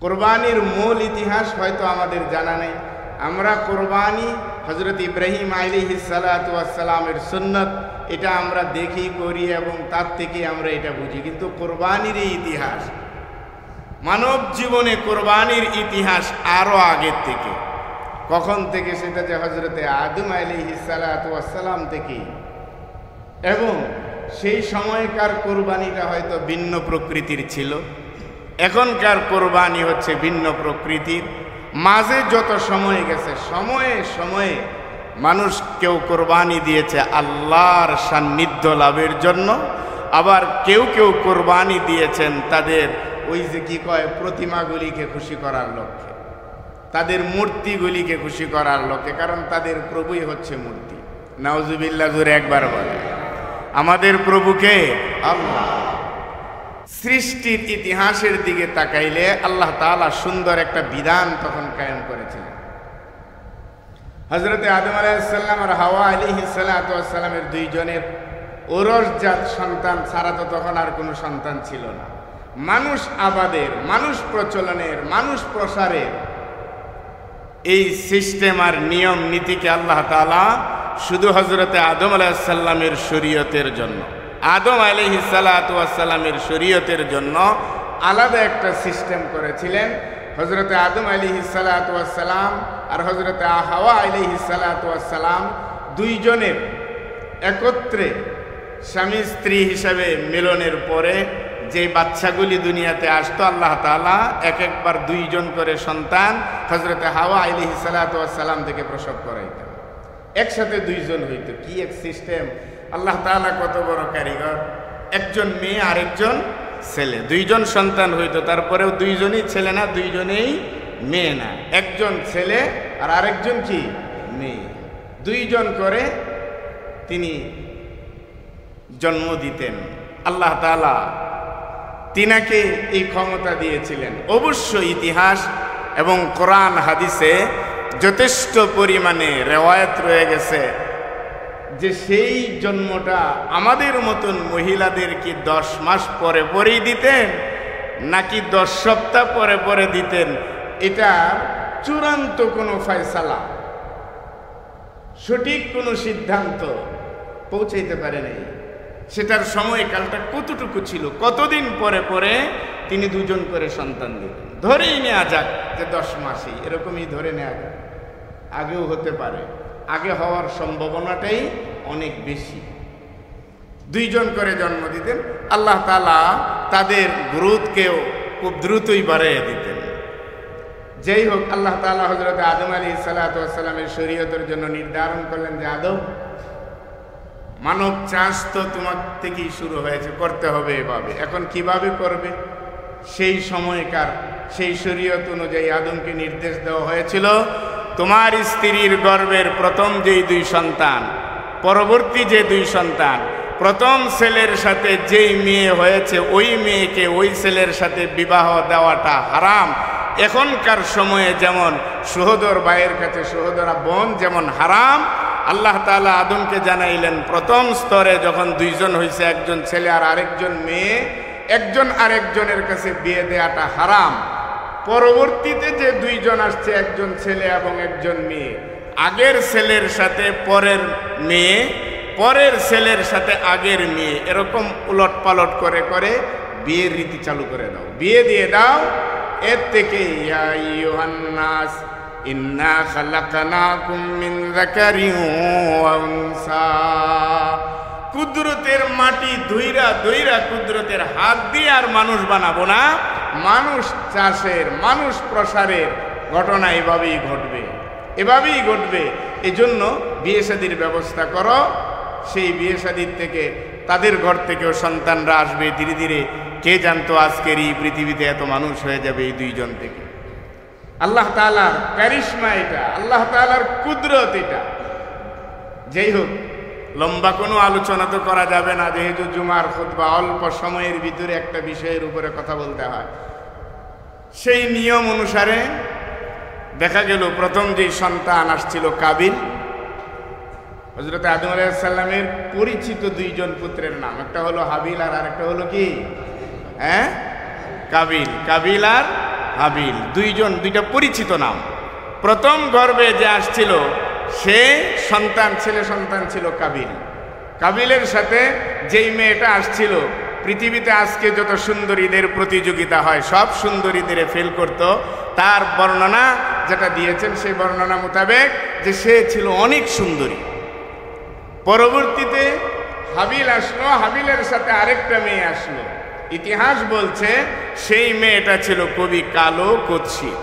কোরবানির মূল ইতিহাস হয়তো আমাদের জানা নেই। আমরা কোরবানি হযরত ইব্রাহিম আলাইহিস সালাতু ওয়াস সালামের সুন্নাত এটা আমরা দেখি করি এবং তার থেকে আমরা এটা বুঝি, কিন্তু কোরবানির এই ইতিহাস, মানব জীবনে কোরবানির ইতিহাস আরো আগের থেকে। কখন থেকে? সেটা যে হযরতে আদম আলাইহিস সালাতু ওয়াস সালাম থেকে, এবং সেই সময়কার কোরবানিটা হয়তো ভিন্ন প্রকৃতির ছিল, এখনকার কোরবানি হচ্ছে ভিন্ন প্রকৃতির। মাঝে যত সময় গেছে, সময়ে সময়ে মানুষ কেউ কোরবানি দিয়েছে আল্লাহর সান্নিধ্য লাভের জন্য, আবার কেউ কেউ কোরবানি দিয়েছেন তাদের ওই যে কি কয় প্রতিমাগুলিকে খুশি করার লক্ষ্যে, তাদের মূর্তিগুলিকে খুশি করার লক্ষ্যে, কারণ তাদের প্রভুই হচ্ছে মূর্তি। নাউজুবিল্লাহ, জোরে একবার বলে। আমাদের প্রভুকে আল্লাহ। সৃষ্টির ইতিহাসের দিকে তাকাইলে আল্লাহ তাআলা সুন্দর একটা বিধান তখন কায়েম করেছিলেন। হযরতে আদম আলাইহিস সালাম আর হাওয়া আলাইহিস সালাতু ওয়াস সালামের দুইজনের ওরসজাত সন্তান ছাড়া তো তখন আর কোনো সন্তান ছিল না। মানুষ আবাদের, মানুষ প্রচলনের, মানুষ প্রসারের এই সিস্টেম আর নিয়ম নীতিকে আল্লাহ তাআলা শুধু হযরতে আদম আলাইহিস সালামের শরীয়তের জন্য, আদম আলাইহিস সালাতু ওয়াস সালামের শরীয়তের জন্য আলাদা একটা সিস্টেম করেছিলেন। হযরতে আদম আলাইহিস সালাতু ওয়াস সালাম আর হযরতে হাওয়া আলাইহিস সালাতু ওয়াস সালাম দুইজনের একত্রে স্বামী স্ত্রী হিসাবে মিলনের পরে যে বাচ্চাগুলি দুনিয়াতে আসতো, আল্লাহ তাআলা এক একবার দুইজন করে সন্তান হযরতে হাওয়া আলাইহিস সালাতু ওয়াস সালাম থেকে প্রসব করাইতেন। একসাথে দুইজন হইতো। কি এক সিস্টেম! আল্লাহ তাআলা কত বড় কারিগর! একজন মেয়ে আরেকজন ছেলে, দুইজন সন্তান হইতো, তারপরেও দুইজনই ছেলে না, দুইজনেই মেয়ে না, একজন ছেলে আর আরেকজন কি মেয়ে, দুইজন করে তিনি জন্ম দিতেন। আল্লাহ তাআলা তিনাকে এই ক্ষমতা দিয়েছিলেন। অবশ্য ইতিহাস এবং কোরআন হাদিসে যথেষ্ট পরিমাণে রেওয়ায়াত রয়ে গেছে যে সেই জন্মটা আমাদের মতন মহিলাদের কি 10 মাস পরে পরেই দিতেন নাকি 10 সপ্তাহ পরে পরে দিতেন, এটা চূড়ান্ত কোনো ফয়সালা, সঠিক কোনো সিদ্ধান্ত পৌঁছাইতে পারে নাই। সেটার সময়কালটা কতটুকু ছিল, কতদিন পরে পরে তিনি দুজন করে সন্তান দিতেন। ধরেই নেওয়া যাক যে 10 মাসই, এরকমই ধরে নেওয়া যাক, আগেও হতে পারে, আগে হওয়ার সম্ভাবনাটাই অনেক বেশি। দুইজন করে জন্ম দিতেন। আল্লাহ তাআলা তাদের গ্রোথকেও খুব দ্রুতই বাড়িয়ে দিতেন। যাই হোক, আল্লাহ তাআলা হযরত আদম আলাইহিস সালাতু ওয়াস সালামের শরীয়তের জন্য নির্ধারণ করলেন যে আদম, মানব চাষ তো তোমার থেকেই শুরু হয়েছে, করতে হবে এভাবে। এখন কিভাবে করবে? সেই সময়কার সেই শরীয়ত অনুযায়ী আদমকে নির্দেশ দেওয়া হয়েছিল, তোমার স্ত্রীর গর্ভের প্রথম যেই 2 সন্তান, পরবর্তী যে 2 সন্তান, প্রথম ছেলের সাথে যেই মেয়ে হয়েছে ওই মেয়েকে ওই ছেলের সাথে বিবাহ দেওয়াটা হারাম। এখনকার সময়ে যেমন সহোদর ভাইয়ের কাছে সহোদরা বোন যেমন হারাম, আল্লাহ তাআলা আদমকে জানাইলেন প্রথম স্তরে যখন 2 জন হয়েছে, একজন ছেলে আর আরেকজন মেয়ে, একজন আরেকজনের কাছে বিয়ে দেওয়াটা হারাম। পরবর্তীতে যে 2 জন আসছে, একজন ছেলে এবং একজন মেয়ে, আগের ছেলের সাথে পরের মেয়ে, পরের ছেলের সাথে আগের মেয়ে, এরকম উলট পালট করে করে বিয়ের রীতি চালু করে দাও, বিয়ে দিয়ে দাও। এর থেকে ইয়া আইয়ুহান নাস ইন্না খালাকনাকুম মিন যাকারিন ওয়া উনসা, কুদরতের মাটি ধুইরা ধুইরা কুদরতের হাত দিয়ে আর মানুষ বানাবো না। মানুষ চাষের, মানুষ প্রসারের ঘটনা এভাবেই ঘটবে, এভাবেই ঘটবে। এজন্য বিয়ে শাদীর ব্যবস্থা করো। সেই বিয়ে শাদীর থেকে তাদের ঘর থেকেও সন্তানরা আসবে ধীরে ধীরে। কে জানতো আজকের এই পৃথিবীতে এত মানুষ হয়ে যাবে এই 2 জন থেকে। আল্লাহ তাআলার কারিশমা এটা, আল্লাহ তাআলার কুদরত এটা। যাই হোক, লম্বা কোনো আলোচনা তো করা যাবে না, যেহেতু জুমার খুতবা, অল্প সময়ের ভিতরে একটা বিষয়ের উপরে কথা বলতে হয়। সেই নিয়ম অনুসারে দেখা গেল প্রথম যে সন্তান আসছিল কাবিল, হযরত আদম আলাইহিস সালামের পরিচিত 2 জন পুত্রের নাম, একটা হলো হাবিল আর আরেকটা হলো কি কাবিল। কাবিল আর হাবিল, দুইটা পরিচিত নাম। প্রথম গর্ভে যে আসছিল সে ছেলে সন্তান ছিল কাবিল। কাবিলের সাথে যেই মেয়েটা আসছিল, পৃথিবীতে আজকে যত সুন্দরীদের প্রতিযোগিতা হয় সব সুন্দরীদের ফেল করত, তার বর্ণনা যেটা দিয়েছেন সেই বর্ণনা মোতাবেক যে সে ছিল অনেক সুন্দরী। পরবর্তীতে হাবিল আসলো, হাবিলের সাথে আরেকটা মেয়ে আসলো। ইতিহাস বলছে সেই মেয়েটা ছিল খুবই কালো কুৎসিত।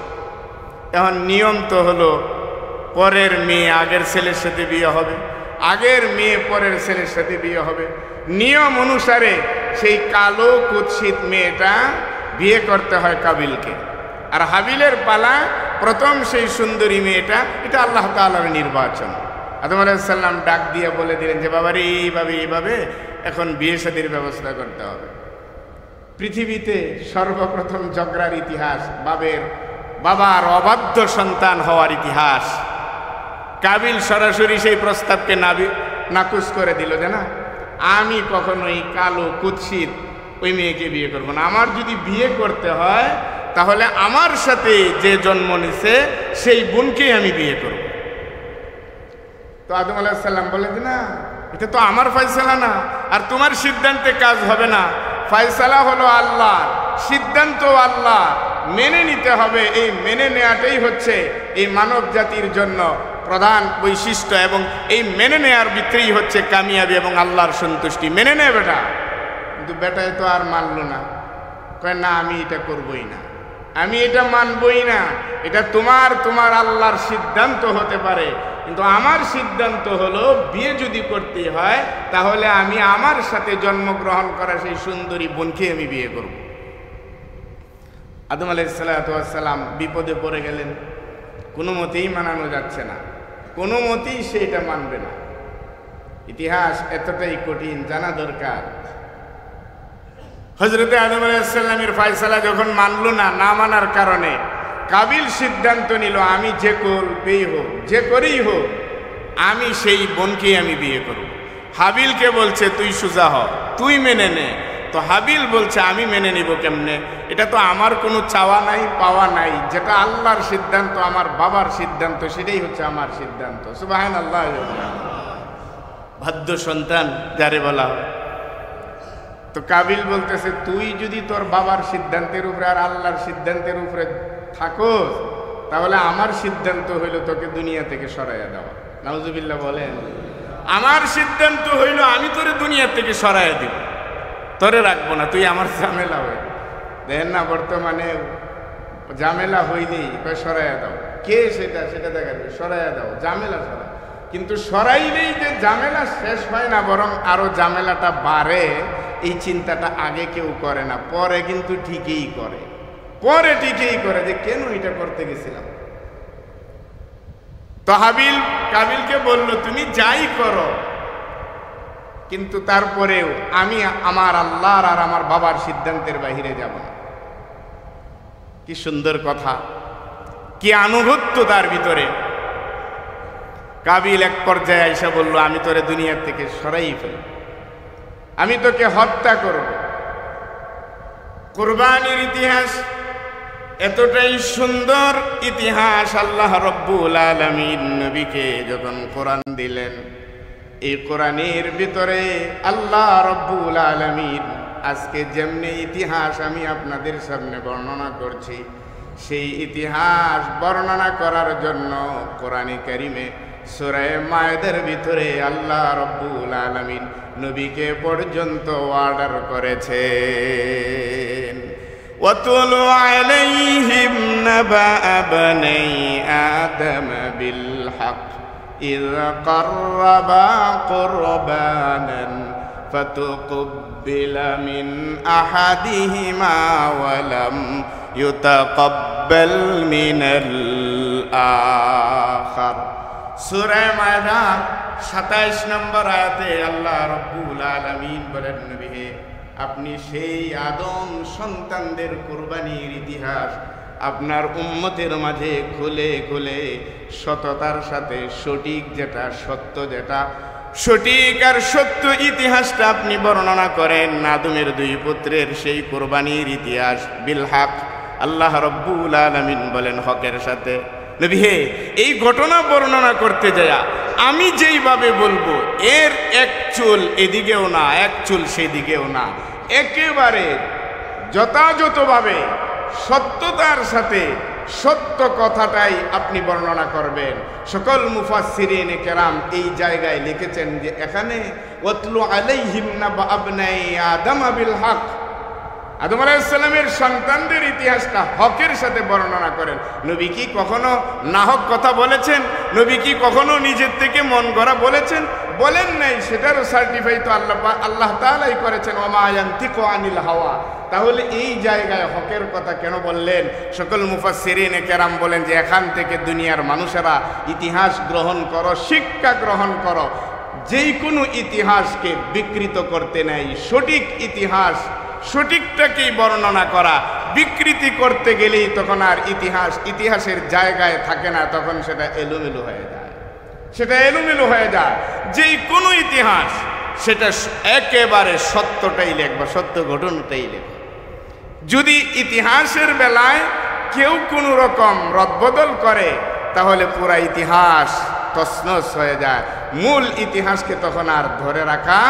এখন নিয়ম তো হলো পরের মেয়ে আগের ছেলের সাথে বিয়ে হবে, আগের মেয়ে পরের ছেলের সাথে বিয়ে হবে। নিয়ম অনুসারে সেই কালো কুৎসিত মেয়েটা বিয়ে করতে হয় কাবিলকে, আর হাবিলের পালা প্রথম সেই সুন্দরী মেয়েটা। এটা আল্লাহ তাআলার নির্বাচন। আদম আলাইহিস সালাম ডাক দিয়ে বলে দিলেন যে বাবারে এইভাবে এখন বিয়ে শাদীর ব্যবস্থা করতে হবে। পৃথিবীতে সর্বপ্রথম ঝগড়ার ইতিহাস, বাবার অবাধ্য সন্তান হওয়ার ইতিহাস। কাবিল সরাসরি সেই প্রস্তাবকে নাকচ করে দিল যে না, আমি কখনোই কালো কুৎসিত ওই মেয়েকে বিয়ে করব না। আমার যদি বিয়ে করতে হয় তাহলে আমার সাথে যে জন্ম নিছে সেই বোনকেই আমি বিয়ে করব। তো আদম আলাইহিস সালাম বলে যে না, এটা তো আমার ফয়সালা না, আর তোমার সিদ্ধান্তে কাজ হবে না। ফয়সালা হলো আল্লাহ, সিদ্ধান্ত আল্লাহ, মেনে নিতে হবে। এই মেনে নেওয়াটাই হচ্ছে এই মানব জাতির জন্য প্রধান বৈশিষ্ট্য, এবং এই মেনে নেওয়ার ভিতরেই হচ্ছে কামিয়াবি এবং আল্লাহর সন্তুষ্টি। মেনে নে বেটা। কিন্তু বেটায় তো আর মানলো না, কয় না আমি এটা করবই না, আমি এটা মানবই না। এটা তোমার আল্লাহর সিদ্ধান্ত হতে পারে, কিন্তু আমার সিদ্ধান্ত হলো বিয়ে যদি করতে হয় তাহলে আমি আমার সাথে জন্মগ্রহণ করা সেই সুন্দরী বোনকে আমি বিয়ে করব। আদম আলাইহিস সালাম বিপদে পড়ে গেলেন। কোনো মতেই মানানো যাচ্ছে না, কোনো মতেই সে এটা মানবে না। ইতিহাস এতটাই কঠিন, জানা দরকার। হযরতে আদম আলাইহিস সালামের ফয়সালা যখন মানলো না, না মানার কারণে কাবিল সিদ্ধান্ত নিল আমি যে করবেই হোক, যে করেই হোক, আমি সেই বোনকেই আমি বিয়ে করব। হাবিলকে বলছে তুই সোজা হ, তুই মেনে নে। তো হাবিল বলছে আমি মেনে নিব কেমনে? এটা তো আমার কোনো চাওয়া নাই পাওয়া নাই, যেটা আল্লাহর সিদ্ধান্ত, আমার বাবার সিদ্ধান্ত, সেটাই হচ্ছে আমার সিদ্ধান্ত। সুবহানাল্লাহ। বাধ্য সন্তান যারে বলা হয়। তো কাবিল বলতেছে তুই যদি তোর বাবার সিদ্ধান্তের উপরে আর আল্লাহর সিদ্ধান্তের উপরে থাকোস তাহলে আমার সিদ্ধান্ত হইল তোকে দুনিয়া থেকে সরাইয়া দেওয়া। নাউজুবিল্লাহ বলেন। আমার সিদ্ধান্ত হইল আমি তোরে দুনিয়া থেকে সরাইয়া দিব, তোরে রাখবো না, তুই আমার ঝামেলা হয়ে। দেখেন না বর্তমানে ঝামেলা হইলেই সরাইয়া দাও, কে সেটা দেখাবে, সরাইয়া দাও, ঝামেলা সরাই। কিন্তু সরাইলেই যে ঝামেলা শেষ হয় না, বরং আরো ঝামেলাটা বাড়ে, এই চিন্তাটা আগে কেউ করে না, পরে কিন্তু ঠিকই করে, যে কেন এটা করতে গেছিলাম। তো হাবিল কাবিলকে বলল তুমি যাই করো, কিন্তু তারপরেও আমি আমার আল্লাহর আর আমার বাবার সিদ্ধান্তের বাহিরে যাব না। কি সুন্দর কথা, কি আনুগত্য তার ভিতরে। কাবিল এক পর্যায়ে আইসা বলল আমি তোরে দুনিয়ার থেকে সরাই ফেলব, আমি তোকে হত্যা করব। কুরবানির ইতিহাস এতটাই সুন্দর ইতিহাস। আল্লাহ রব্বুল আলামিন নবীকে যখন কোরআন দিলেন, এই কোরআনের ভিতরে আল্লাহ রব্বুল আলামিন আজকে যেমনি ইতিহাস আমি আপনাদের সামনে বর্ণনা করছি, সেই ইতিহাস বর্ণনা করার জন্য কোরআনে কারিমে সূরা মায়েদার ভিতরে আল্লাহ রব্বুল আলামিন নবীকে পর্যন্ত অর্ডার করেছেন। ওয়াতুলু আলাইহিম নাবা বনি আদম বিল হক ইয ক্বাররাবা কুরবানান ফাতুকবিলা মিন আহাদিহিমা ওয়া লাম ইউতাকাব্বাল মিনাল আখার। সূরা মায়েদা 27 নম্বর আয়াতে আল্লাহ রব্বুল আলামিন বলেন নবী হে, আপনি সেই আদম সন্তানদের কুরবানির ইতিহাস আপনার উম্মতের মাঝে খুলে খুলে সততার সাথে সঠিক যেটা সত্য, যেটা সঠিক আর সত্য ইতিহাসটা আপনি বর্ণনা করেন। আদমের দুই পুত্রের সেই কুরবানির ইতিহাস বিল হক, আল্লাহ রব্বুল আলামিন বলেন হকের সাথে, নবী হে, এই ঘটনা বর্ণনা করতে যায়া আমি যেইভাবে বলবো এর এক চুল এদিকেও না এক চুল সেদিকেও না, একেবারে যথাযথভাবে সত্যতার সাথে সত্য কথাটাই আপনি বর্ণনা করবেন। সকল মুফাসসিরিন কেরাম এই জায়গায় লিখেছেন যে এখানে ওয়াতলু আলাইহিম নাবা আবনাই আদম বিল হক, আদম আলাইহিস সালামের সন্তানদের ইতিহাসটা হকের সাথে বর্ণনা করেন। নবী কি কখনো নাহক কথা বলেছেন? নবী কি কখনো নিজের থেকে মন গড়া বলেছেন? বলেন নাই। সেটারও সার্টিফাই তো আল্লাহ তাআলাই করেছেন, ওমা ইয়ানতিকু আনিল হাওয়া। তাহলে এই জায়গায় হকের কথা কেন বললেন? সকল মুফাসসিরিন কেরাম বলেন যে এখান থেকে দুনিয়ার মানুষেরা ইতিহাস গ্রহণ করো, শিক্ষা গ্রহণ করো। যেই কোনো ইতিহাসকে বিকৃত করতে নেই। সঠিক ইতিহাস সঠিকটাকেই বর্ণনা করা, বিকৃতি করতে গেলেই তখন আর ইতিহাসের জায়গায় থাকে না, তখন সেটা এলোমেলো হয়ে যায়, সেটা এলোমেলো হয়ে যায়। যেই কোনো ইতিহাস সেটা একেবারে সত্যটাই লেখবা, সত্য ঘটনাটাই লেখবা। যদি ইতিহাসের বেলায় কেউ কোনো রকম রদবদল করে তাহলে পুরা ইতিহাস তছনছ হয়ে যায়, মূল ইতিহাসকে তখন আর ধরে রাখা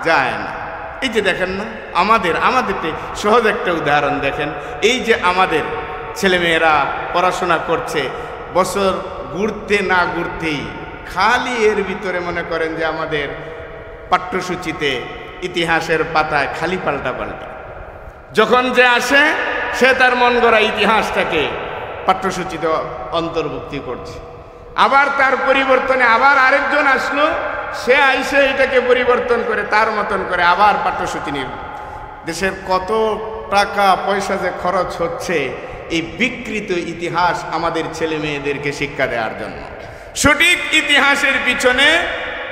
যায় না। এই যে দেখেন না, আমাদেরকে সহজ একটা উদাহরণ দেখেন। এই যে আমাদের ছেলেমেয়েরা পড়াশোনা করছে, বছর ঘুরতে না ঘুরতেই খালি এর ভিতরে মনে করেন যে আমাদের পাঠ্যসূচিতে ইতিহাসের পাতায় খালি পাল্টা পাল্টা, যখন যে আসে সে তার মন গড়া ইতিহাসটাকে পাঠ্যসূচিতে অন্তর্ভুক্তি করছে। আবার তার পরিবর্তনে আবার আরেকজন আসলো, সে আইসে এটাকে পরিবর্তন করে তার মতন করে আবার পাঠ্যসূচি নির্মাণ। দেশের কত টাকা পয়সা যে খরচ হচ্ছে এই বিকৃত ইতিহাস আমাদের ছেলে মেয়েদেরকে শিক্ষা দেওয়ার জন্য। সঠিক ইতিহাসের পিছনে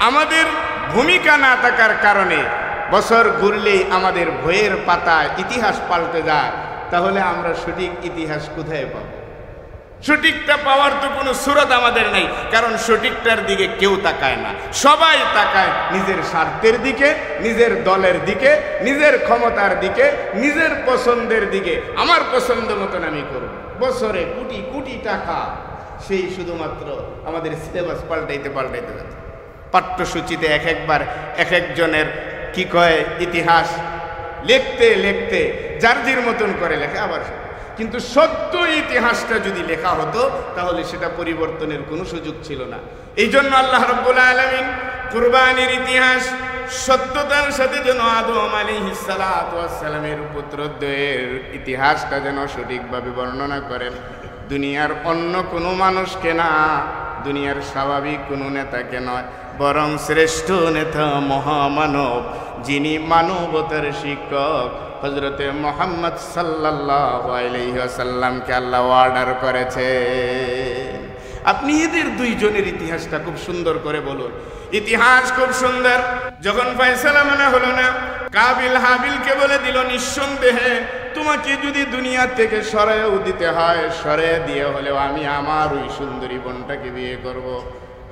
আমাদের ভূমিকা না থাকার কারণে বছর ঘুরলেই আমাদের বইয়ের পাতায় ইতিহাস পাল্টে যায়। তাহলে আমরা সঠিক ইতিহাস কোথায় পাবো? সঠিকটা পাওয়ার তো কোনো সুরত আমাদের নেই, কারণ সঠিকটার দিকে কেউ তাকায় না। সবাই তাকায় নিজের স্বার্থের দিকে, নিজের দলের দিকে, নিজের ক্ষমতার দিকে, নিজের পছন্দের দিকে। আমার পছন্দ মতন আমি করব। বছরে কোটি কোটি টাকা সেই শুধুমাত্র আমাদের সিলেবাস পাল্টাইতে যাচ্ছে। পাঠ্যসূচিতে একবার এক একজনের কি কয় ইতিহাস লিখতে লিখতে যার মতন করে লেখে আবার। কিন্তু সত্য ইতিহাসটা যদি লেখা হতো তাহলে সেটা পরিবর্তনের কোনো সুযোগ ছিল না। এই জন্য আল্লাহ রাব্বুল আলামিন কুরবানির ইতিহাস সত্যতার সাথে যেন আদম আলাইহিস সালাতু ওয়াস সালামের পুত্রদ্বয়ের ইতিহাসটা যেন সঠিকভাবে বর্ণনা করেন। দুনিয়ার অন্য কোনো মানুষকে না, দুনিয়ার স্বাভাবিক কোনো নেতাকে নয়, বরং শ্রেষ্ঠ নেতা মহামানব, যিনি মানবতার শিক্ষক হযরতে মুহাম্মদ সাল্লাল্লাহু আলাইহি ওয়াসাল্লামকে আল্লাহ অর্ডার করেছে। আপনি এদের দুইজনের ইতিহাসটা খুব সুন্দর করে বলুন। ইতিহাস খুব সুন্দর। যখন ফয়সালা মনে হলো না, কাবিল হাবিলকে বলে দিল, নিঃসন্দেহে তোমাকে যদি দুনিয়া থেকে সরাইও দিতে হয়, সরিয়ে দিয়ে হলেও আমি আমার ওই সুন্দরী বোনটাকে বিয়ে করব।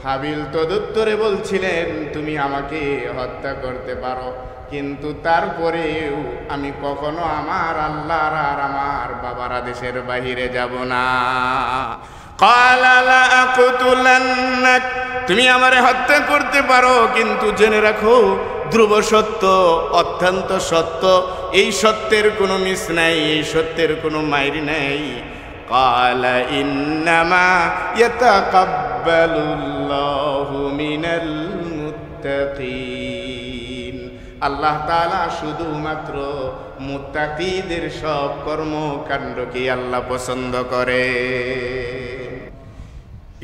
হাবিল তদুত্তরে বলছিলেন, তুমি আমাকে হত্যা করতে পারো, কিন্তু তারপরেও আমি কখনো আমার আল্লাহর আর আমার বাবার আদেশের বাহিরে যাব না। তুমি আমারে হত্যা করতে পারো, কিন্তু জেনে রাখো ধ্রুব সত্য, অত্যন্ত সত্য, এই সত্যের কোনো মিস নাই, এই সত্যের কোনো মাইর নাই। কালা ইন্নামা ইয়াতাকাব্বালুল্লাহু মিনাল মুত্তাকিন। আল্লাহ তাআলা শুধুমাত্র মুত্তাকিদের সব কর্মকাণ্ডকে আল্লাহ পছন্দ করে।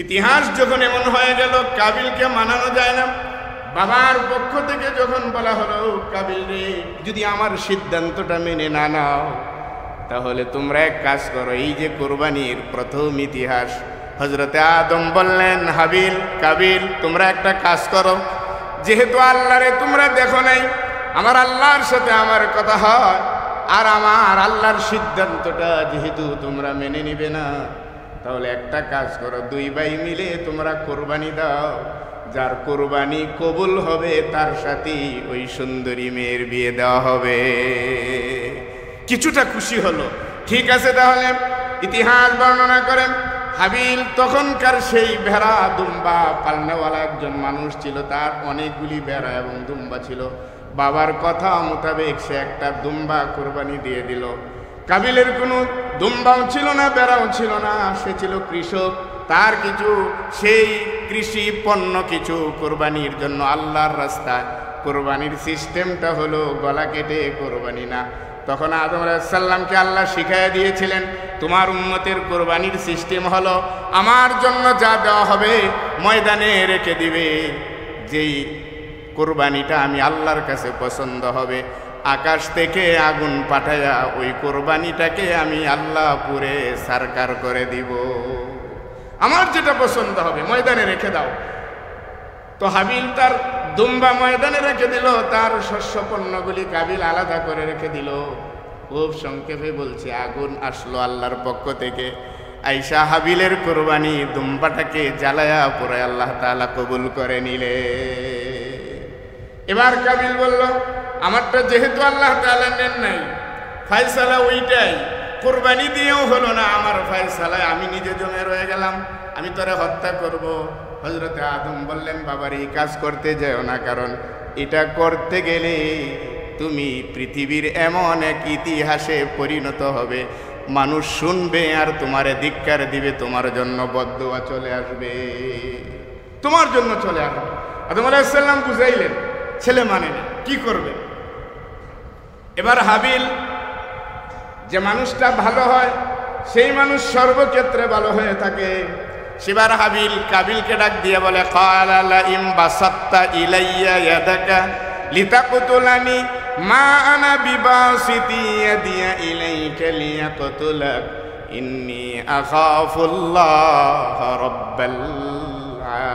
ইতিহাস যখন এমন হয়ে গেল, কাবিলকে মানানো যায় না। বাবার পক্ষ থেকে যখন বলা হলো, কাবিল রে, যদি আমার সিদ্ধান্তটা মেনে না নাও তাহলে তোমরা এক কাজ করো, এই যে কোরবানির প্রথম ইতিহাস, হযরতে আদম বললেন, হাবিল কাবিল তোমরা একটা কাজ করো, যেহেতু আল্লাহরে তোমরা দেখো নাই, আমার আল্লাহর সাথে আমার কথা হয়, আর আমার আল্লাহর সিদ্ধান্তটা যেহেতু তোমরা মেনে নিবে না, তাহলে একটা কাজ করো, দুই ভাই মিলে তোমরা কোরবানি দাও। যার কোরবানি কবুল হবে তার সাথে ওই সুন্দরী মেয়ের বিয়ে দেওয়া হবে। কিছুটা খুশি হলো, ঠিক আছে, তাহলে ইতিহাস বর্ণনা করেন হাবিল তখনকার সেই ভেড়া দুম্বা পালনেওয়ালা একজন মানুষ ছিল, তার অনেকগুলি ভেড়া এবং দুম্বা ছিল। বাবার কথা মোতাবেক সে একটা দুম্বা কোরবানি দিয়ে দিল। কাবিলের কোনো দুম্বাও ছিল না, ভেড়াও ছিল না, সে ছিল কৃষক। তার কিছু সেই কৃষি পণ্য কিছু কোরবানির জন্য আল্লাহর রাস্তায়, কোরবানির সিস্টেমটা হলো গলা কেটে কোরবানি না। তখন আদম আলাইহিস সালামকে আল্লাহ শিখাইয়া দিয়েছিলেন, তোমার উম্মতের কোরবানির সিস্টেম হলো আমার জন্য যা দেওয়া হবে ময়দানে রেখে দিবে, যেই কোরবানিটা আমি আল্লাহর কাছে পছন্দ হবে, আকাশ থেকে আগুন পাঠাইয়া ওই কোরবানিটাকে আমি আল্লাহ পুরে সারকার করে দিব। আমার যেটা পছন্দ হবে ময়দানে রেখে দাও। তো হাবিল তার দুম্বা ময়দানে রেখে দিল, তার শস্য পণ্যগুলি কাবিল আলাদা করে রেখে দিল। খুব সংক্ষেপে বলছি, আগুন আসলো আল্লাহর পক্ষ থেকে, আইসা হাবিলের কোরবানি দুম্বাটাকে জ্বালায়া পরে আল্লাহ তাআলা কবুল করে নিলে। এবার কাবিল বলল, আমারটা যেহেতু আল্লাহ তাআলা নেন নাই, ফয়সালা ওইটাই, কোরবানি দিয়েও হলো না, আমার ফয়সালায় আমি নিজে জমে রয়ে গেলাম, আমি তোরে হত্যা করব। হযরতে আদম বললেন, বাবার এই কাজ করতে যেও না, কারণ এটা করতে গেলে তুমি পৃথিবীর এমন এক ইতিহাসে পরিণত হবে, মানুষ শুনবে আর তোমারে ধিক্কার দিবে, তোমার জন্য বদদুয়া চলে আসবে, তোমার জন্য চলে আসবে। আদম আলাইহিস সালাম বুঝাইলেন, ছেলে মানে না, কি করবে? এবার হাবিল, যে মানুষটা ভালো হয় সেই মানুষ সর্বক্ষেত্রে ভালো হয়ে থাকে। সেবার হাবিল কাবিলকে ডাক দিয়ে বলে, ক্বালা লা ইম বাসাত্তা ইলাইয়া ইয়াদাকা লিতাকতুলানি মা আনা বিবাসিতি ইয়াদিয়া ইলাইকা লিয়াকতুলাক ইন্নী আখাফুল্লাহ রাব্বাল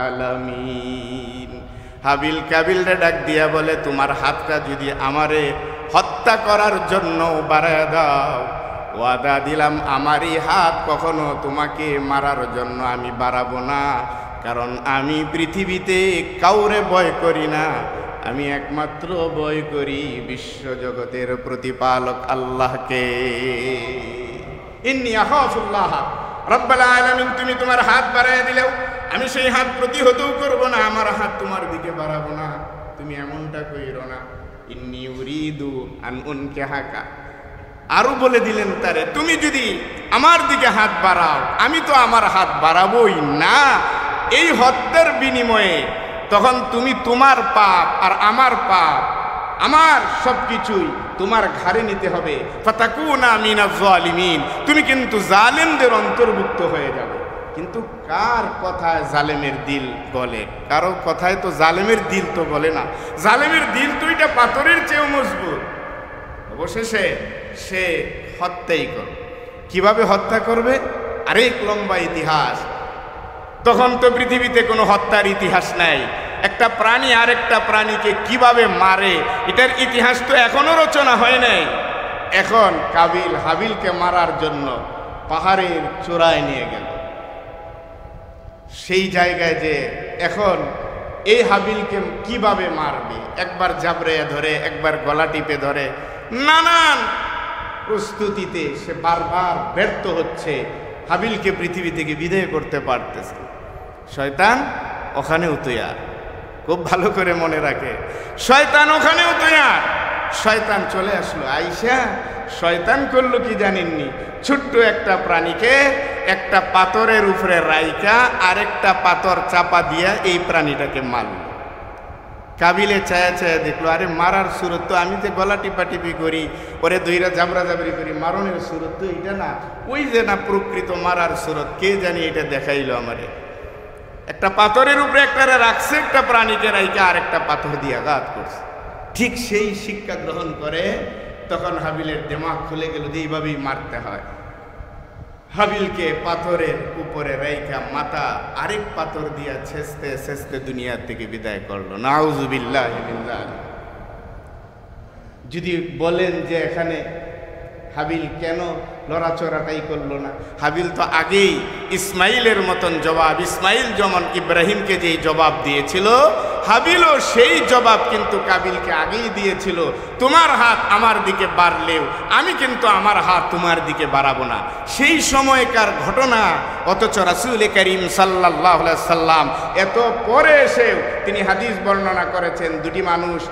আলামিন। হাবিল কাবিলরে ডাক দিয়া বলে, তোমার হাতটা যদি আমারে হত্যা করার জন্য বাড়ায় দাও, ওয়াদা দিলাম আমারই হাত কখনো তোমাকে মারার জন্য আমি বাড়াবো না, কারণ আমি পৃথিবীতে কাউরে ভয় করি না, আমি একমাত্র ভয় করি বিশ্বজগতের প্রতিপালক আল্লাহকে। ইন্নী আখাফুল্লাহ রাব্বাল আলামিন, তুমি তোমার হাত বাড়ায় দিলেও আমি সেই হাত প্রতিহতও করব না, আমার হাত তোমার দিকে বাড়াবো না, তুমি এমনটা কইরো না। ইন্নী উরিদু আন উনকিহাকা, আরো বলে দিলেন তারে, তুমি যদি আমার দিকে হাত বাড়াও আমি তো আমার হাত বাড়াবোই না, এই হত্যার বিনিময়ে তখন তুমি তোমার পাপ আর আমার পাপ, আমার সবকিছুই তোমার ঘাড়ে নিতে হবে। ফাতাকুনা মিনাজ জালিমিন, তুমি কিন্তু জালেমদের অন্তর্ভুক্ত হয়ে যাবে। কিন্তু কার কথায় জালেমের দিল বলে? কারো কথায় তো জালেমের দিল তো বলে না, জালেমের দিল তো এটা পাথরের চেয়েও মজবুত। অবশেষে সে হত্যাই করবে। কিভাবে হত্যা করবে? আরেক লম্বা ইতিহাস। তখন তো পৃথিবীতে কোনো হত্যার ইতিহাস নাই। একটা প্রাণী আরেকটা প্রাণীকে কিভাবে মারে এটার ইতিহাস তো এখনো রচনা হয় নাই। এখন কাবিল হাবিলকে মারার জন্য পাহাড়ের চূড়ায় নিয়ে গেল। সেই জায়গায় যে এখন এই হাবিলকে কিভাবে মারবে, একবার জাবড়ে ধরে, একবার গলা টিপে ধরে, নানান প্রস্তুতিতে সে বারবার ব্যর্থ হচ্ছে, হাবিলকে পৃথিবী থেকে বিদায় করতে পারতেছে। শয়তান ওখানেও তৈয়ার, খুব ভালো করে মনে রাখে, শয়তান ওখানেও তৈয়ার। শয়তান চলে আসলো, আইসা শয়তান করলো কি জানেননি, ছোট্ট একটা প্রাণীকে একটা পাথরের উপরে রাইকা আরেকটা পাথর চাপা দিয়া এই প্রাণীটাকে মারল। কাবিলে চায়া চায়া দেখলো, আরে মারার সুরত তো আমি যে গলা টিপাটিপি করি, ওরে দইরা জাবরা জাবরি করি, মারণের সুরত তো এটা না, ওই যে না প্রকৃত মারার সুরত, কে জানি এটা দেখাইলো আমারে। একটা পাথরের উপরে একটা রাখছে, একটা প্রাণীকে রাইকা আরেকটা পাথর দিয়ে আঘাত করছে। ঠিক সেই শিক্ষা গ্রহণ করে তখন হাবিলের দিমাগ খুলে গেল যে এইভাবেই মারতে হয়। হাবিলকে পাথরের উপরে রাইখা মাথা আরেক পাথর দিয়া ছেঁচতে ছেঁচতে দুনিয়া থেকে বিদায় করলো। নাউযুবিল্লাহি মিন যালিক। যদি বলেন যে এখানে হাবিল কেন লড়াচড়াটাই করলো না। হাবিল তো আগেই ইসমাইলের মতন জবাব, ইসমাইল যেমন ইব্রাহিমকে যেই জবাব দিয়েছিল, হাবিলও সেই জবাব কিন্তু কাবিলকে আগেই দিয়েছিল, তোমার হাত আমার দিকে বাড়লেও আমি কিন্তু আমার হাত তোমার দিকে বাড়াবো না। সেই সময়কার ঘটনা, অথচ রাসূল করিম সাল্লাল্লাহু আলাইহি সাল্লাম এত পরে এসেও তিনি হাদিস বর্ণনা করেছেন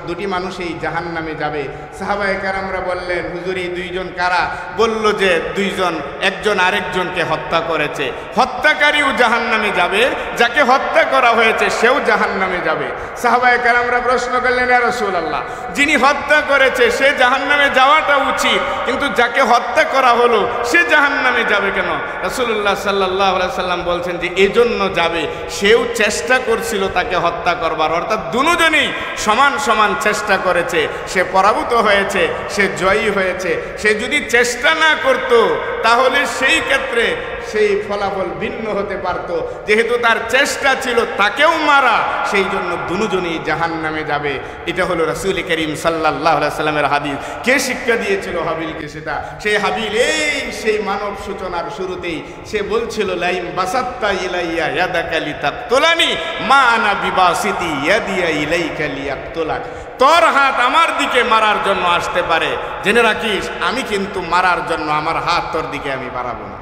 দুটি মানুষই জাহান্নামে যাবে। সাহাবায়ে কেরামরা বললেন, হুজুর এই দুইজন কারা? বলল যে দুইজন, একজন আরেকজনকে হত্যা করেছে, হত্যাকারীও জাহান্নামে যাবে, যাকে হত্যা করা হয়েছে সেও জাহান্নামে যাবে। সাহাবায়ে কেরামরা প্রশ্ন করলেন, ইয়া রাসূলুল্লাহ, যিনি হত্যা করেছে সে জাহান্নামে যাওয়াটা উচিত, কিন্তু যাকে হত্যা করা হলো সে জাহান্নামে যাবে কেন? রাসূলুল্লাহ সাল্লাল্লাহু আলাইহি সাল্লাম বলছেন যে এজন্য যাবে, সেও চেষ্টা করছিল তাকে হত্যা করবার, অর্থাৎ দুজনেই সমান সমান চেষ্টা করেছে, সে পরাভূত হয়েছে, সে জয়ী হয়েছে। সে যদি চেষ্টা না করত তাহলে সেই ক্ষেত্রে সেই ফলাফল ভিন্ন হতে পারত। যেহেতু তার চেষ্টা ছিল তাকেও মারা, সেই জন্য দুজনেই জাহান্নামে যাবে। এটা হলো রাসূল করিম সাল্লাল্লাহু আলাইহি সাল্লামের হাদিস। কে শিক্ষা দিয়েছিল হাবিলকে সেটা? সেই হাবিল সেই মানব সূচনার শুরুতেই সে বলছিল, লাইম বাসাত্তা ইলাইয়া ইয়াদাকা লিতাকতুলানি মা আনা বিবাসিতি ইয়াদিয়া ইলাইকা লিয়াকতুলাক। তোর হাত আমার দিকে মারার জন্য আসতে পারে, জেনে রাখিস আমি কিন্তু মারার জন্য আমার হাত তোর দিকে আমি বাড়াবো না।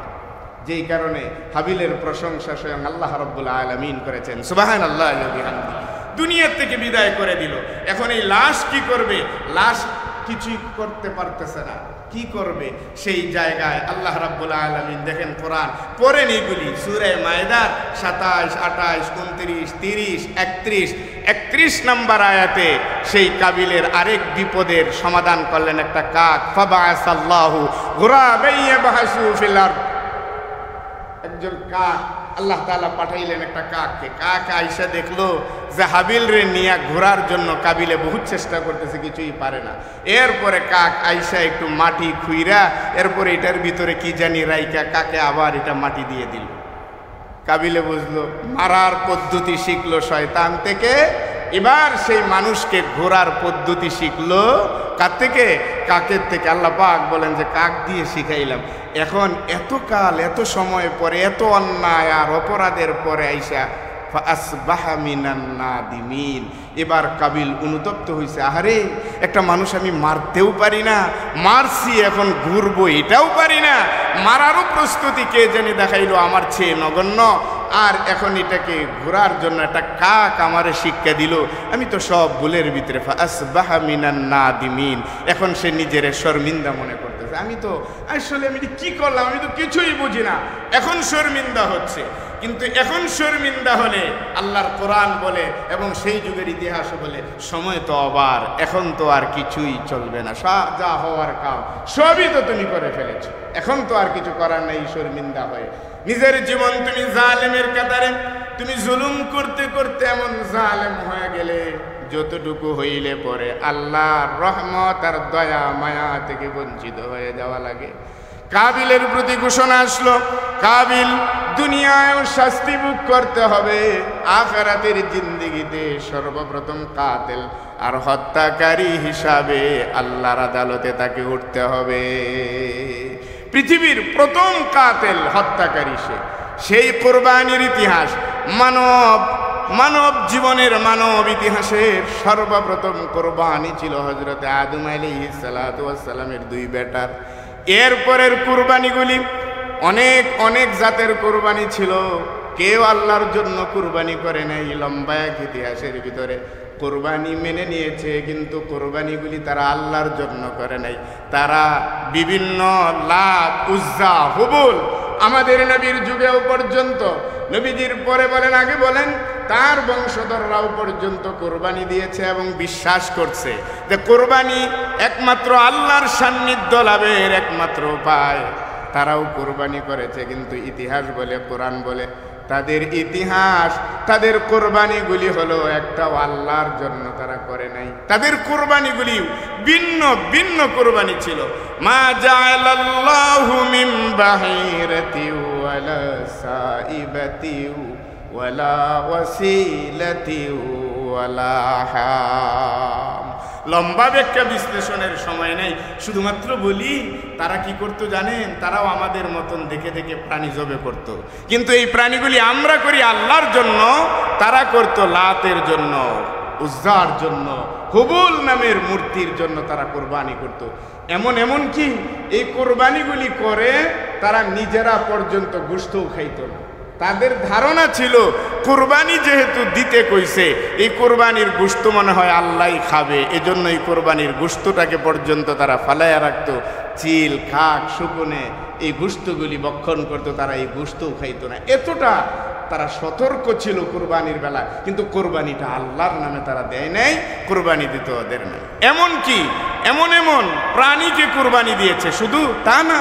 যেই কারণে হাবিলের প্রশংসা স্বয়ং আল্লাহ রাব্বুল আলামিন করেছেন, সুবহানাল্লাহি ওয়া বিহামদিহি। দুনিয়া থেকে বিদায় করে দিল। এখন এই লাশ কি করবে? লাশ কিছুই করতে পারতেছে না, কি করবে? সেই জায়গায় আল্লাহ রাব্বুল আলামিন দেখেন কোরআন পড়েন এইগুলি, সূরা মায়েদার 27, 28, 29, 30, 31 নম্বর আয়াতে সেই কাবিলের আরেক বিপদের সমাধান করলেন একটা কাক। ফাবাআসাল্লাহু গুরাবান ইয়াবহাসু ফিল আরদ, একজন কাক আল্লাহ তাআলা পাঠাইলেন একটা কাককে। কাক আইসা দেখলো যে হাবিল রে নিয়ে ঘোরার জন্য কাবিলে বহুত চেষ্টা করতেছে, কিছুই পারে না। এরপরে কাক আইসা একটু মাটি খুইরা এরপরে এটার ভিতরে কি জানি রাইকা কাকে আবার এটা মাটি দিয়ে দিল। কাবিলে বুঝলো, মারার পদ্ধতি শিখলো শয়তান থেকে, এবার সেই মানুষকে ঘোরার পদ্ধতি শিখলো কার থেকে? কাকের থেকে। আল্লাহ পাক বলেন যে কাক দিয়ে শিখাইলাম। এখন এত কাল, এত সময় পরে, এত অন্যায় আর অপরাধের পরে আইসা ফাসবাহা মিনান নাদিমিন, এবার কাবিল অনুতপ্ত হয়েছে। আহারে, একটা মানুষ আমি মারতেও পারি না, মারছি এখন ঘুরবো এটাও পারি না, মারারও প্রস্তুতি কে জানি দেখাইলো আমার চেয়ে নগণ্য, আর এখন এটাকে ঘোরার জন্য একটা কাক আমারে শিক্ষা দিল, আমি তো সব ভুলের ভিতরে। ফাসবাহা মিনান নাদিমিন, এখন সে নিজের শর্মিন্দা মনে করতেছে, আমি তো আসলে আমি কি করলাম, আমি তো কিছুই বুঝি না। এখন শর্মিন্দা হচ্ছে, কিন্তু এখন শর্মিন্দা হলে আল্লাহর কোরআন বলে এবং সেই যুগের ইতিহাস বলে সময় তো আবার, এখন তো আর কিছুই চলবে না, যা হওয়ার কাম সবই তো তুমি করে ফেলেছো, এখন তো আর কিছু করার নেই। শর্মিন্দা হয়ে নিজের জীবন তুমি জালেমের কাতারে, তুমি জুলুম করতে করতে এমন জালেম হয়ে গেলে যতটুকু হইলে পরে আল্লাহর রহমত আর দয়া মায়া থেকে বঞ্চিত হয়ে যাওয়া লাগে। কাবিলের প্রতি ঘোষণা আসলো, কাবিল দুনিয়ায়ও শাস্তি ভোগ করতে হবে, আখিরাতের জিন্দেগিতে সর্বপ্রথম কাতিল আর হত্যাকারী হিসাবে আল্লাহর আদালতে তাকে উঠতে হবে। পৃথিবীর প্রথম কাতিল হত্যাকারী সে। সেই কোরবানির ইতিহাস মানব জীবনের মানব ইতিহাসের সর্বপ্রথম কোরবানি ছিল হযরতে আদম আলাইহিস সালাতু ওয়াস সালামের দুই বেটার। এরপরের কুরবানিগুলি অনেক জাতের কুরবানি ছিল, কেউ আল্লাহর জন্য কুরবানি করে নাই। লম্বা এক ইতিহাসের ভিতরে কুরবানি মেনে নিয়েছে, কিন্তু কুরবানিগুলি তারা আল্লাহর জন্য করে নাই, তারা বিভিন্ন লাত, উজ্জা, হুবল, আমাদের নবীর যুগেও পর্যন্ত, নবীজির পরে বলেন আগে বলেন, তার বংশধররাও পর্যন্ত কোরবানি দিয়েছে এবং বিশ্বাস করছে যে কোরবানি একমাত্র আল্লাহর সান্নিধ্য লাভের একমাত্র উপায়। তারাও কোরবানি করেছে, কিন্তু ইতিহাস বলে, কোরআন বলে, তাদের ইতিহাস, তাদের কোরবানিগুলি হলো একটাও আল্লাহর জন্য তারা করে নাই। তাদের কোরবানিগুলি ভিন্ন ভিন্ন কোরবানি ছিল। মা জাআলাল্লাহু মিন বাহিরাতি ওয়ালা সাইবাতি ওয়ালা ওয়াসিলাতি ওয়ালা হাম। লম্বা ব্যাখ্যা বিশ্লেষণের সময় নেই, শুধুমাত্র বলি তারা কি করতো জানেন? তারাও আমাদের মতন দেখে দেখে প্রাণী জবে করত, কিন্তু এই প্রাণীগুলি আমরা করি আল্লাহর জন্য, তারা করত লাতের জন্য, উজ্জার জন্য, হুবুল নামের মূর্তির জন্য তারা কোরবানি করত। এমন কি এই কোরবানিগুলি করে তারা নিজেরা পর্যন্ত গোশতও খাইত না। তাদের ধারণা ছিল কোরবানি যেহেতু দিতে কইছে, এই কোরবানির গোশত মনে হয় আল্লাহই খাবে, এজন্য এই কোরবানির গোশতটাকে পর্যন্ত তারা ফালাইয়া রাখত। চিল, খাক, শুকনে এই গোশতগুলি ভক্ষণ করত, তারা এই গোশতও খাইত না। এতটা তারা সতর্ক ছিল কোরবানির বেলা, কিন্তু কোরবানিটা আল্লাহর নামে তারা দেয় নাই, কোরবানি দিত ওদের নামে। এমনকি এমন প্রাণীকে কোরবানি দিয়েছে, শুধু তা না,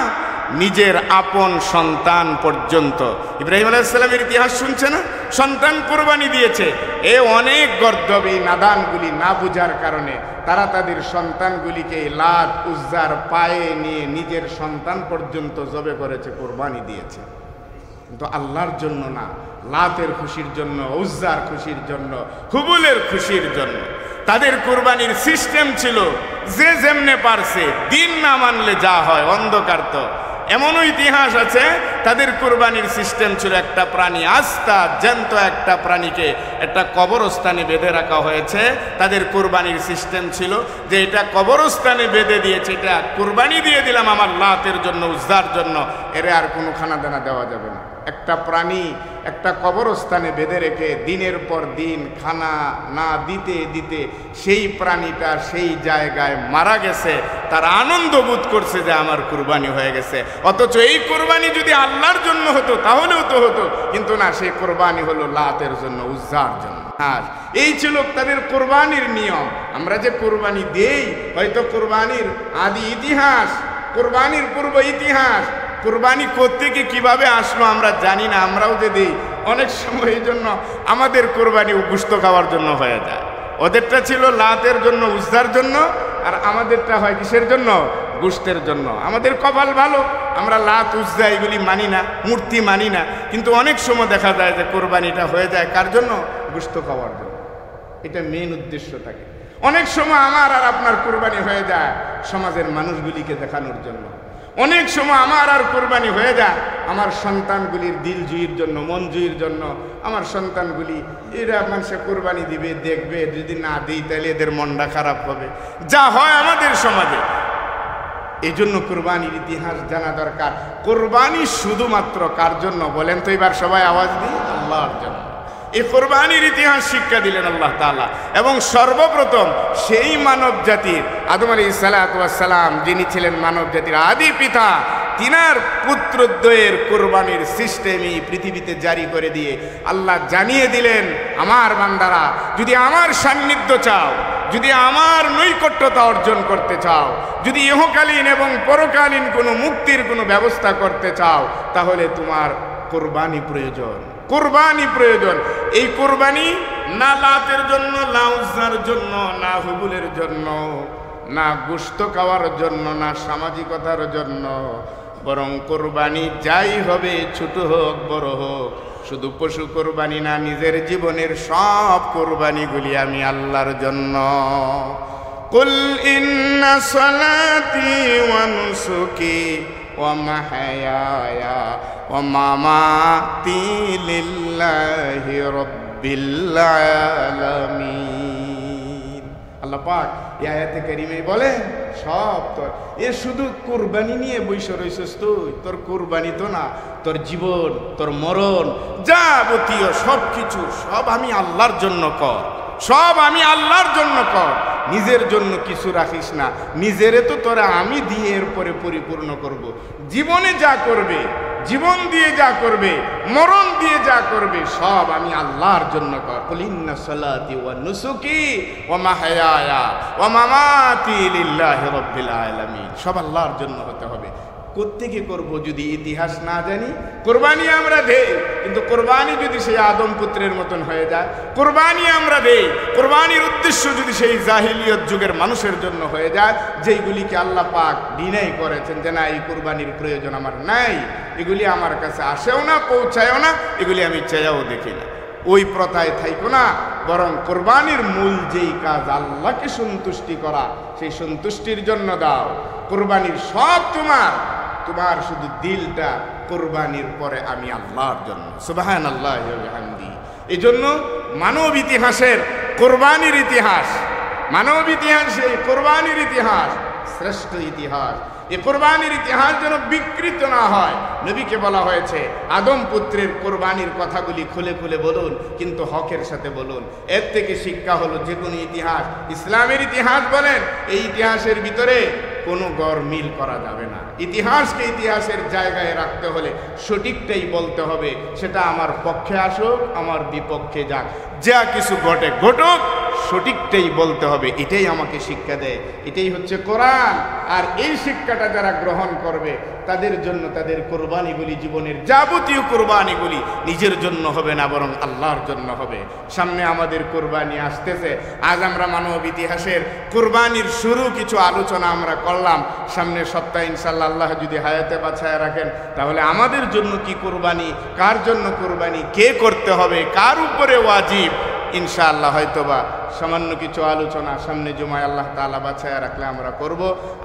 নিজের আপন সন্তান পর্যন্ত। ইব্রাহিম আলাইহিস সালামের ইতিহাস শুনছে না? সন্তান কোরবানি দিয়েছে। এ অনেক গর্দব এই নাদানগুলি না বুঝার কারণে তারা তাদের সন্তানগুলিকে লাত উজ্জার পায়ে নিয়ে নিজের সন্তান পর্যন্ত জবে করেছে, কোরবানি দিয়েছে, কিন্তু আল্লাহর জন্য না, লাতের খুশির জন্য, উজ্জার খুশির জন্য, হুবুলের খুশির জন্য। তাদের কোরবানির সিস্টেম ছিল যে যেমনে পারছে, দিন না মানলে যা হয়, অন্ধকার তো। এমনও ইতিহাস আছে তাদের কোরবানির সিস্টেম ছিল, একটা প্রাণী আস্তা জ্যান্ত একটা প্রাণীকে একটা কবরস্থানে বেঁধে রাখা হয়েছে। তাদের কোরবানির সিস্টেম ছিল যে এটা কবরস্থানে বেঁধে দিয়েছে, এটা কোরবানি দিয়ে দিলাম আমার লাতের জন্য, উজ্জার জন্য, এর আর কোনো খানা দানা দেওয়া যাবে না। একটা প্রাণী একটা কবরস্থানে বেঁধে রেখে দিনের পর দিন খানা না দিতে দিতে সেই প্রাণীটা সেই জায়গায় মারা গেছে, তার আনন্দ বোধ করছে যে আমার কুরবানি হয়ে গেছে। অথচ এই কুরবানি যদি আল্লাহর জন্য হতো তাহলেও তো হতো, কিন্তু না, সেই কুরবানি হলো লাতের জন্য, উজ্জার জন্য। আর এই ছিল তাদের কোরবানির নিয়ম। আমরা যে কোরবানি দেই, হয়তো কোরবানির আদি ইতিহাস, কোরবানির পূর্ব ইতিহাস, কোরবানি করতে গিয়ে কিভাবে আসলো আমরা জানি না। আমরাও যে দিই অনেক সময় এই জন্য আমাদের কোরবানি গোশত খাওয়ার জন্য হয়ে যায়। ওদেরটা ছিল লাতের জন্য, উজ্জার জন্য, আর আমাদেরটা হয় কিসের জন্য? গোশতের জন্য। আমাদের কপাল ভালো, আমরা লাত উজ্জা এগুলি মানি না, মূর্তি মানি না, কিন্তু অনেক সময় দেখা যায় যে কোরবানিটা হয়ে যায় কার জন্য? গোশত খাওয়ার জন্য। এটা মেইন উদ্দেশ্য থাকে। অনেক সময় আমার আর আপনার কোরবানি হয়ে যায় সমাজের মানুষগুলিকে দেখানোর জন্য। অনেক সময় আমার আর কোরবানি হয়ে যায় আমার সন্তানগুলির দিল জুইয়ের জন্য, মন জুইয়ের জন্য। আমার সন্তানগুলি এরা মানুষে কোরবানি দিবে, দেখবে, যদি না দিই তাহলে এদের মনটা খারাপ হবে, যা হয় আমাদের সমাজে। এই জন্য কোরবানির ইতিহাস জানা দরকার। কোরবানি শুধুমাত্র কার জন্য বলেন তো? এবার সবাই আওয়াজ দিই, আল্লাহর জন্য। এই কোরবানির ইতিহাস শিক্ষা দিলেন আল্লাহ তাআলা, এবং সর্বপ্রথম সেই মানব জাতির আদম আলাইহিস সালাতু ওয়াস সালাম, যিনি ছিলেন মানব জাতির আদি পিতা, তিনার পুত্রদ্বয়ের কোরবানির সিস্টেমই পৃথিবীতে জারি করে দিয়ে আল্লাহ জানিয়ে দিলেন, আমার বান্দারা, যদি আমার সান্নিধ্য চাও, যদি আমার নৈকট্যতা অর্জন করতে চাও, যদি ইহকালীন এবং পরকালীন কোনো মুক্তির কোনো ব্যবস্থা করতে চাও, তাহলে তোমার কোরবানি প্রয়োজন, কোরবানি প্রয়োজন। এই কোরবানি না লাতের জন্য, না উজ্জার জন্য, না হুবুলের জন্য, না গোশত খাওয়ার জন্য, না সামাজিকতার জন্য, বরং কোরবানি যাই হবে, ছোট হোক বড় হোক, শুধু পশু কোরবানি না, নিজের জীবনের সব কোরবানিগুলি আমি আল্লাহর জন্য। কুল ইন্না সালাতি ওয়া নুসুকি ওয়া মাহইয়ায়া ওয়া মামাতি লিল্লাহি রাব্বিল আলামিন। আল্লাহ পাক এই আয়াতে কারিমে বলেন, সব তোর, এ শুধু কোরবানি নিয়ে বসে রইছিস তুই, তোর কোরবানি তো না, তোর জীবন, তোর মরণ, যাবতীয় সব কিছু সব আমি আল্লাহর জন্য কর, সব আমি আল্লাহর জন্য কর। নিজের জন্য কিছু রাখিস না, নিজেরে তো তোরা আমি দিয়ে এরপরে পরিপূর্ণ করব। জীবনে যা করবে, জীবন দিয়ে যা করবে, মরণ দিয়ে যা করবে, সব আমি আল্লাহর জন্য কর। কুল ইন্না সালাতি ওয়া নুসুকি ওয়া মাহইয়ায়া ওয়া মামাতি লিল্লাহি রাব্বিল আলামিন। সব আল্লাহর জন্য হতে হবে। কোত্থেকে করব যদি ইতিহাস না জানি? কোরবানি আমরা দেই, কিন্তু কোরবানি যদি সেই আদম পুত্রের মতন হয়ে যায়, কোরবানি আমরা দেই, কোরবানির উদ্দেশ্য যদি সেই জাহিলিয়ত যুগের মানুষের জন্য হয়ে যায়, যেইগুলিকে আল্লাহ পাক ডিনাই করেছেন যে না, এই কোরবানির প্রয়োজন আমার নাই, এগুলি আমার কাছে আসেও না, পৌঁছায়ও না, এগুলি আমি চাইও দেখি না। ওই প্রথায় থাইকো না, বরং কোরবানির মূল যেই কাজ আল্লাহকে সন্তুষ্টি করা, সেই সন্তুষ্টির জন্য দাও। কোরবানির সব তোমার শুধু দিলটা কোরবানির পরে আমি আল্লাহর জন্য। সুবহানাল্লাহি ওয়া বিহামদিহি। এই জন্য মানব ইতিহাসের কোরবানির ইতিহাস, মানব ইতিহাসে কোরবানির ইতিহাস শ্রেষ্ঠ ইতিহাস। এই কোরবানির ইতিহাস যেন বিকৃত না হয়। নবীকে বলা হয়েছে আদম পুত্রের কোরবানির কথাগুলি খুলে খুলে বলুন, কিন্তু হকের সাথে বলুন। এর থেকে শিক্ষা হলো যে কোনো ইতিহাস, ইসলামের ইতিহাস বলেন, এই ইতিহাসের ভিতরে কোনো গরমিল করা যাবে না। ইতিহাসকে ইতিহাসের জায়গায় রাখতে হলে সঠিকটাই বলতে হবে, সেটা আমার পক্ষে আসুক আমার বিপক্ষে যাক, যা কিছু ঘটে ঘটুক সঠিকটাই বলতে হবে। এটাই আমাকে শিক্ষা দেয়, এটাই হচ্ছে কোরআন। আর এই শিক্ষাটা যারা গ্রহণ করবে তাদের জন্য তাদের কোরবানিগুলি, জীবনের যাবতীয় কোরবানিগুলি নিজের জন্য হবে না, বরং আল্লাহর জন্য হবে। সামনে আমাদের কোরবানি আসতেছে। আজ আমরা মানব ইতিহাসের কোরবানির শুরু কিছু আলোচনা আমরা করলাম। সামনের সপ্তাহে ইনশাআল্লাহ আল্লাহ যদি হায়াতে বাঁচায় রাখেন, তাহলে আমাদের জন্য কি কোরবানি, কার জন্য কোরবানি, কে করতে হবে, কার উপরে ওয়াজিব, ইনশাআল্লাহ হয়তোবা সামান্য কিছু আলোচনা সামনে জুমায় আল্লাহ তাআলা বাঁচায় রাখলে আমরা করব।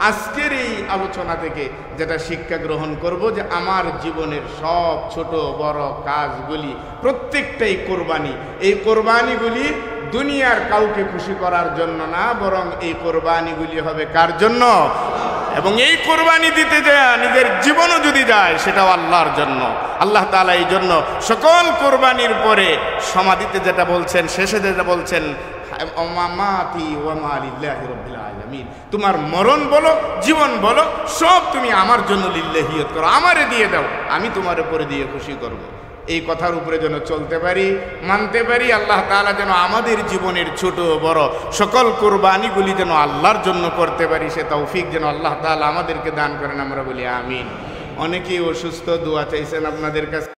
আজকের এই আলোচনা থেকে যেটা শিক্ষা গ্রহণ করব, যে আমার জীবনের সব ছোট বড় কাজগুলি প্রত্যেকটাই কোরবানি। এই কোরবানিগুলি দুনিয়ার কাউকে খুশি করার জন্য না, বরং এই কোরবানিগুলি হবে কার জন্য? এবং এই কোরবানি দিতে যায় নিজের জীবনও যদি যায় সেটাও আল্লাহর জন্য। আল্লাহ তাআলা এই জন্য সকল কোরবানির পরে সমাধিতে যেটা বলছেন, শেষে যেটা বলছেন, তোমার মরণ বলো জীবন বলো সব তুমি আমার জন্য লিল্লাহিয়ত করো, আমারে দিয়ে দাও, আমি তোমার উপরে দিয়ে খুশি করব। এই কথার উপরে যেন চলতে পারি, মানতে পারি। আল্লাহ তাআলা যেন আমাদের জীবনের ছোট বড় সকল কোরবানিগুলি যেন আল্লাহর জন্য করতে পারি, সে তৌফিক যেন আল্লাহ তাআলা আমাদেরকে দান করেন। আমরা বলি আমিন। অনেকেই অসুস্থ, দোয়া চাইছেন আপনাদের কাছে।